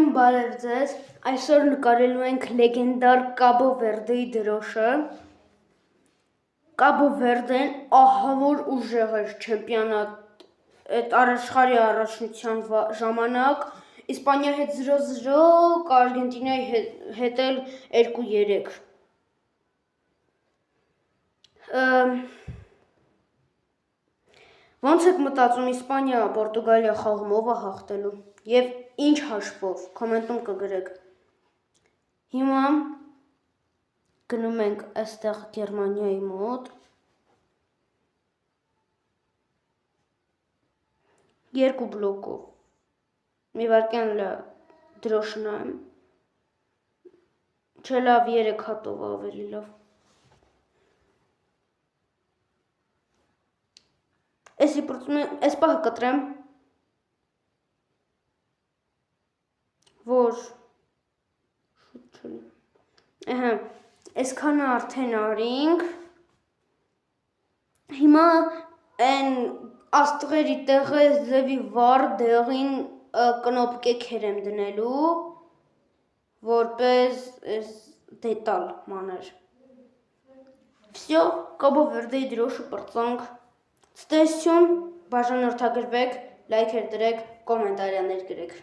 Ջան, բարև ձեզ։ Այսօր նկարելու ենք լեգենդար Կաբո Վերդեի դրոշը։ Կաբո Վերդեն ահավոր ուժեղ էր չեմպիոնատ այդ աշխարհի առաջնության ժամանակ, Իսպանիայի հետ 0-0, Արգենտինայի հետ էլ 2-3։ Ոնց եք մտածում Իսպանիա Պորտուգալիա խաղում ով է հաղթելու եւ ինչ հաշվով կոմենտում կգրեք։ Հիմա գնում ենք այստեղ Գերմանիայի մոտ։ Երկու բլոկով։ Մի վարքյան դրոշը նայեմ։ Չէ լավ 3 հատով ավելի լավ։ Էսի պրծում եմ, այս պահը կտրեմ, որ շուտ չլի, այսքանը արդեն արինք, հիմա են աստղերի տեղը ձևի վար դեղին կնոպկեքեր եմ դնելու, որպես դետալ մաներ։ Всё, Կաբո Վերդեի դրոշը պրծանք։ Ցտեսություն, բաժանորդագրվեք, լայքեր դրեք, կոմենտարիաներ գրեք։